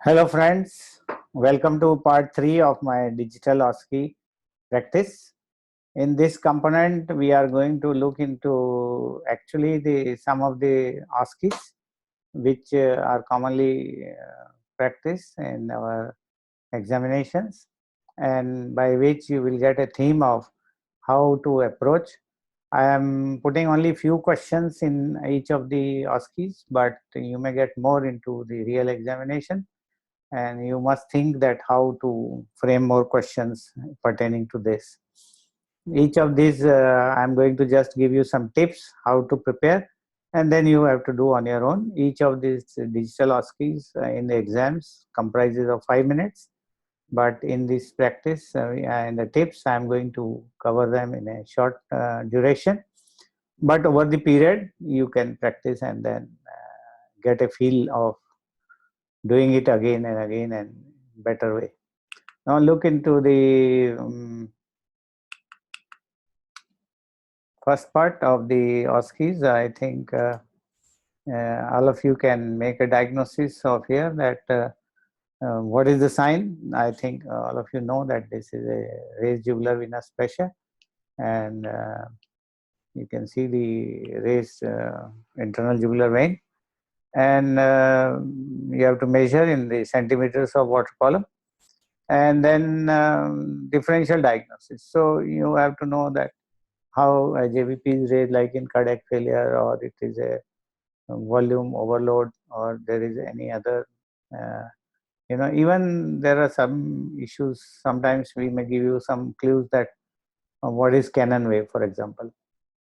Hello friends, welcome to part 3 of my digital Osce practice. In this component, we are going to look into actually some of the Osces which are commonly practiced in our examinations, and by which you will get a theme of how to approach. I am putting only few questions in each of the Osces, but you may get more into the real examination. And you must think that how to frame more questions pertaining to this. Each of these, I'm going to just give you some tips how to prepare, and then you have to do on your own. Each of these digital Osces in the exams comprises of 5 minutes, but in this practice and the tips, I'm going to cover them in a short duration. But over the period, you can practice and then get a feel of doing it again and again and better way. Now look into the first part of the Osces. I think all of you can make a diagnosis of here that what is the sign. I think all of you know that this is a raised jugular venous pressure, and you can see the raised internal jugular vein, and you have to measure in the centimeters of water column. And then differential diagnosis. So you have to know that how a JVP is raised, like in cardiac failure, or it is a volume overload, or there is any other, even there are some issues. Sometimes we may give you some clues that what is Cannon wave, for example.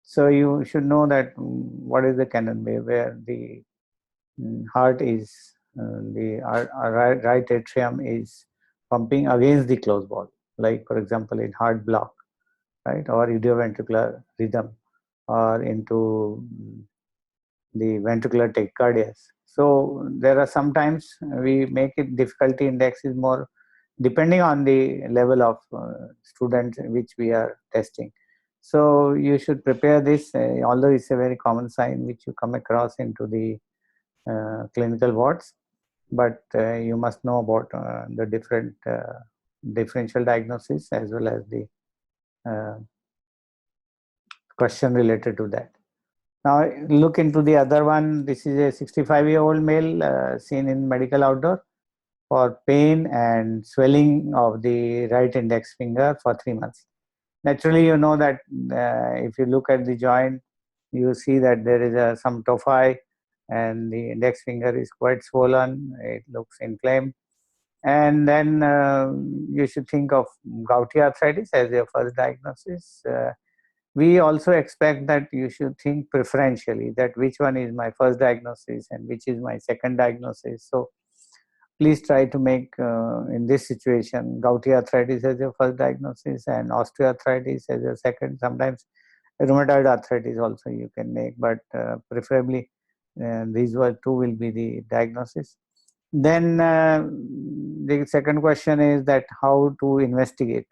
So you should know that what is the Cannon wave, where the heart is, the right atrium is pumping against the closed wall, like for example in heart block, right, or idioventricular rhythm, or into the ventricular tachycardias. So there are sometimes we make it difficulty index is more depending on the level of students which we are testing. So you should prepare this, although it's a very common sign which you come across into the clinical wards, but you must know about the different differential diagnosis as well as the question related to that. Now look into the other one. This is a 65-year-old male seen in medical outdoor for pain and swelling of the right index finger for 3 months. Naturally, you know that if you look at the joint, you see that there is some tophi, and the index finger is quite swollen. It looks inflamed. And then you should think of gouty arthritis as your first diagnosis. We also expect that you should think preferentially that which one is my first diagnosis and which is my second diagnosis. So please try to make in this situation gouty arthritis as your first diagnosis and osteoarthritis as your second. Sometimes rheumatoid arthritis also you can make, but preferably these two will be the diagnosis. Then the second question is that how to investigate.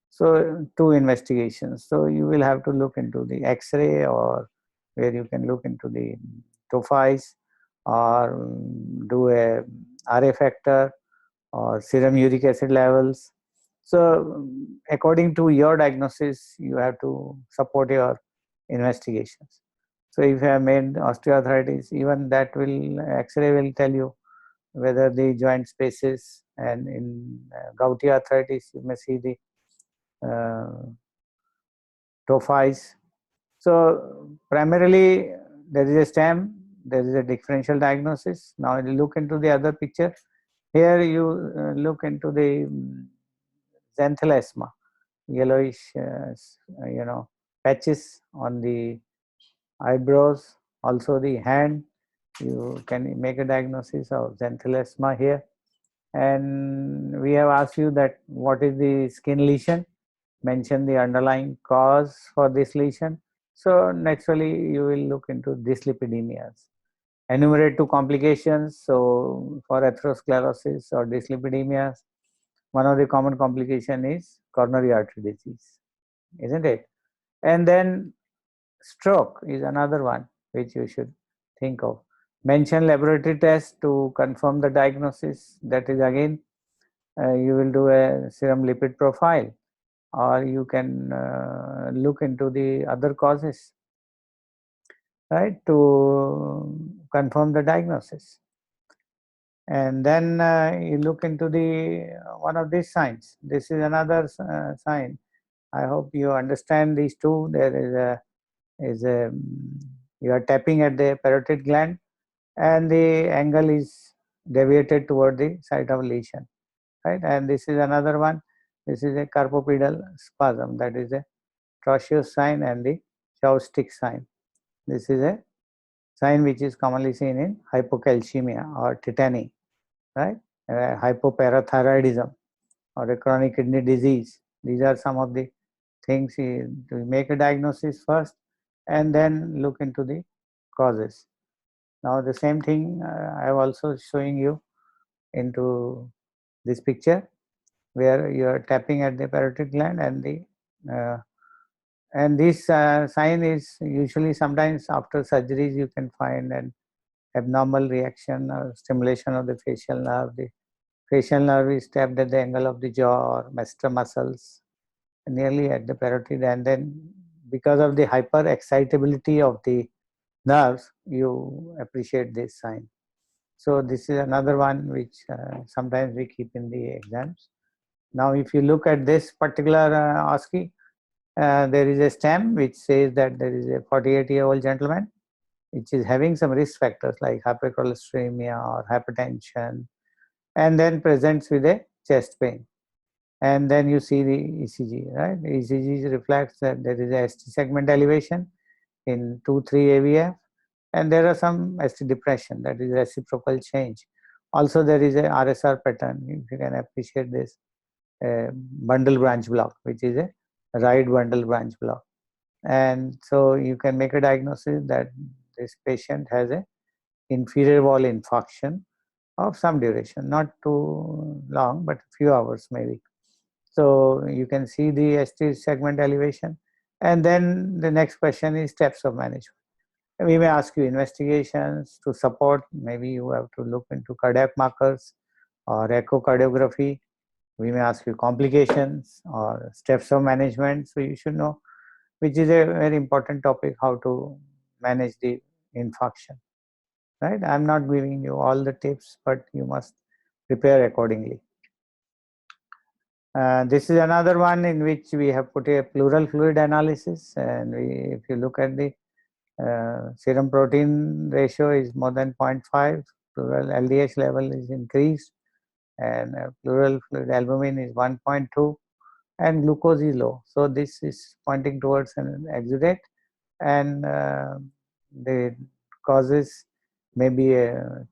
So two investigations. So you will have to look into the X-ray, or where you can look into the tophis, or do a RA factor or serum uric acid levels. So according to your diagnosis, you have to support your investigations. So if you have made osteoarthritis, even that will, X-ray will tell you whether the joint spaces, and in gouty arthritis you may see the tophis. So primarily there is a stem, there is a differential diagnosis. Now you look into the other picture. Here you look into the xanthelasma, yellowish patches on the eyebrows, also the hand. You can make a diagnosis of xanthelasma here. And we have asked you that what is the skin lesion, mention the underlying cause for this lesion. So naturally you will look into dyslipidemias. Enumerate two complications. So for atherosclerosis or dyslipidemias, one of the common complication is coronary artery disease, isn't it? And then stroke is another one which you should think of. Mention laboratory test to confirm the diagnosis. That is again, you will do a serum lipid profile, or you can look into the other causes, right, to confirm the diagnosis. And then you look into the one of these signs. This is another sign. I hope you understand these two. There is a you are tapping at the parotid gland, and the angle is deviated toward the site of lesion, right? And this is another one. This is a carpopedal spasm. That is a Trocheus sign and the Chaustick sign. This is a sign which is commonly seen in hypocalcemia or tetany, right? Hypoparathyroidism or a chronic kidney disease. These are some of the things to make a diagnosis first and then look into the causes. Now the same thing I am also showing you into this picture, where you are tapping at the parotid gland, and this sign is usually sometimes after surgeries you can find an abnormal reaction or stimulation of the facial nerve. The facial nerve is tapped at the angle of the jaw or masseter muscles nearly at the parotid, and then because of the hyper excitability of the nerves, you appreciate this sign. So this is another one which sometimes we keep in the exams. Now if you look at this particular Osce, there is a stem which says that there is a 48-year-old gentleman which is having some risk factors like hypercholesteremia or hypertension, and then presents with a chest pain. And then you see the ECG, right? The ECG reflects that there is a ST segment elevation in 2-3 AVF, and there are some ST depression, that is reciprocal change. Also there is a RSR pattern, if you can appreciate this, bundle branch block, which is a right bundle branch block. And so you can make a diagnosis that this patient has a inferior wall infarction of some duration, not too long, but a few hours maybe. So you can see the ST segment elevation. And then the next question is steps of management. We may ask you investigations to support. Maybe you have to look into cardiac markers or echocardiography. We may ask you complications or steps of management. So you should know, which is a very important topic, how to manage the infarction, right? I'm not giving you all the tips, but you must prepare accordingly. This is another one in which we have put a pleural fluid analysis, and if you look at the serum protein ratio is more than 0.5, pleural LDH level is increased, and pleural fluid albumin is 1.2, and glucose is low. So this is pointing towards an exudate, and the causes may be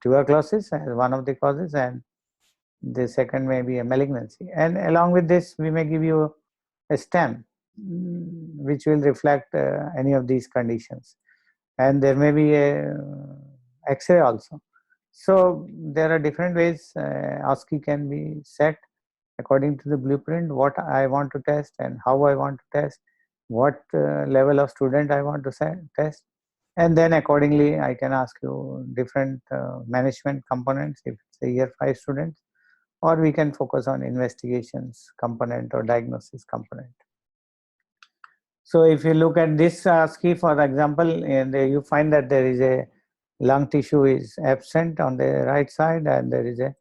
tuberculosis as one of the causes, and the second may be a malignancy. And along with this, we may give you a stem which will reflect any of these conditions. And there may be a X-ray also. So there are different ways Osce can be set according to the blueprint, what I want to test and how I want to test, what level of student I want to test. And then accordingly, I can ask you different management components if it's a year 5 student, or we can focus on investigations component or diagnosis component. So if you look at this Osce, for example, and you find that there is a lung tissue is absent on the right side, and there is a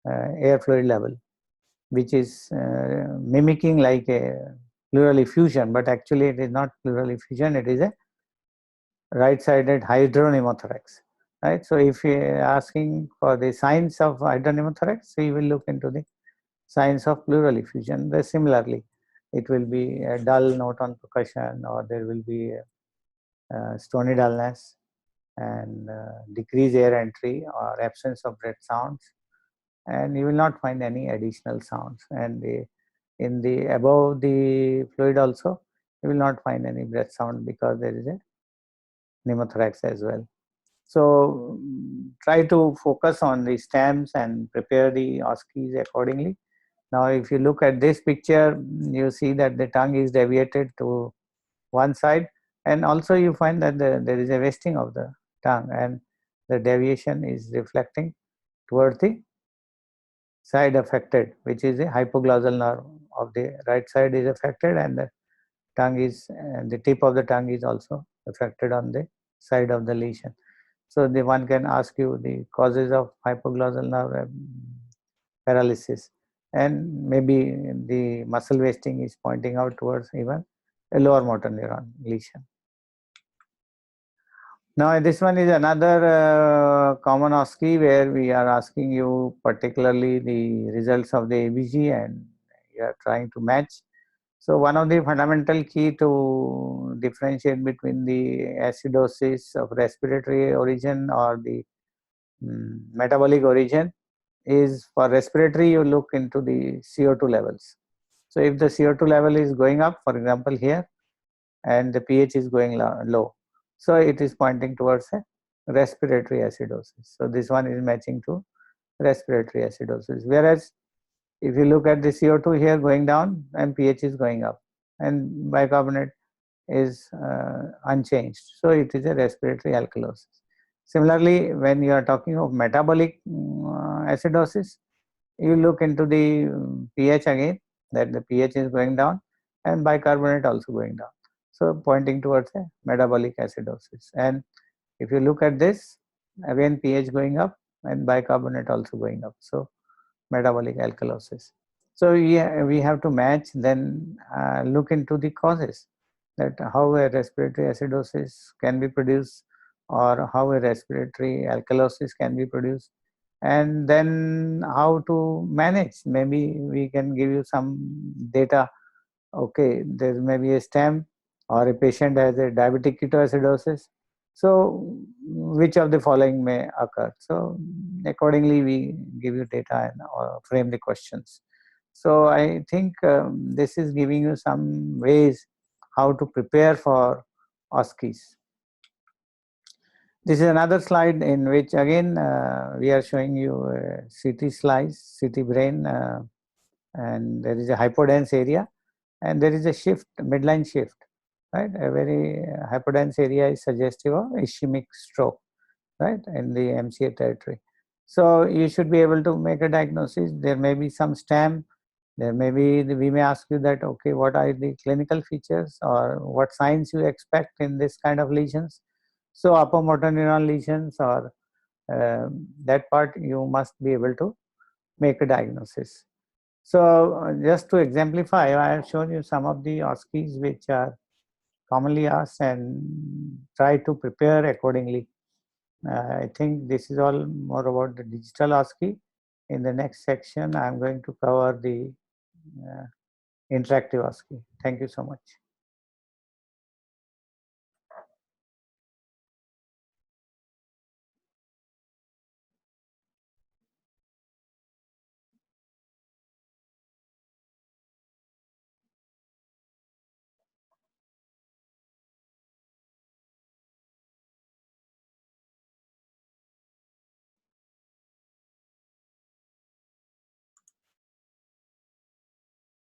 air fluid level, which is mimicking like a pleural effusion, but actually it is not pleural effusion, it is a right-sided hydropneumothorax, right? So if you are asking for the signs of hydropneumothorax, we will look into the signs of pleural effusion. Similarly, it will be a dull note on percussion, or there will be a stony dullness and decreased air entry or absence of breath sounds, and you will not find any additional sounds. And in the above the fluid also, you will not find any breath sound because there is a pneumothorax as well. So try to focus on the stems and prepare the Osces accordingly. Now if you look at this picture, you see that the tongue is deviated to one side, and also you find that there is a wasting of the tongue, and the deviation is reflecting towards the side affected, which is the hypoglossal nerve of the right side is affected, and the tongue is, the tip of the tongue is also affected on the side of the lesion. So the one can ask you the causes of hypoglossal nerve paralysis, and maybe the muscle wasting is pointing out towards even a lower motor neuron lesion. Now this one is another common OSCE where we are asking you particularly the results of the ABG and you are trying to match. So one of the fundamental key to differentiate between the acidosis of respiratory origin or the metabolic origin is, for respiratory you look into the CO2 levels. So if the CO2 level is going up, for example here, and the pH is going low, so it is pointing towards a respiratory acidosis. So this one is matching to respiratory acidosis. Whereas if you look at the CO2 here going down and pH is going up and bicarbonate is unchanged, so it is a respiratory alkalosis. Similarly, when you are talking of metabolic acidosis, you look into the pH again, that the pH is going down and bicarbonate also going down, so pointing towards a metabolic acidosis. And if you look at this, again pH going up and bicarbonate also going up, so metabolic alkalosis. So we have to match, then look into the causes, that how a respiratory acidosis can be produced or how a respiratory alkalosis can be produced, and then how to manage. Maybe we can give you some data. Okay, there may be a stem or a patient has a diabetic ketoacidosis. So which of the following may occur? So accordingly we give you data and frame the questions. So I think this is giving you some ways how to prepare for OSCEs. This is another slide in which again we are showing you a CT slice, CT brain, and there is a hypodense area and there is a shift, midline shift, right? A very hypodense area is suggestive of ischemic stroke, right, in the MCA territory. So you should be able to make a diagnosis. There may be some stem, there may be, we may ask you that, okay, what are the clinical features or what signs you expect in this kind of lesions. So upper motor neuron lesions or that part you must be able to make a diagnosis. So just to exemplify, I have shown you some of the OSCEs which are commonly asked and try to prepare accordingly. I think this is all more about the digital OSCE. In the next section, I am going to cover the interactive OSCE. Thank you so much.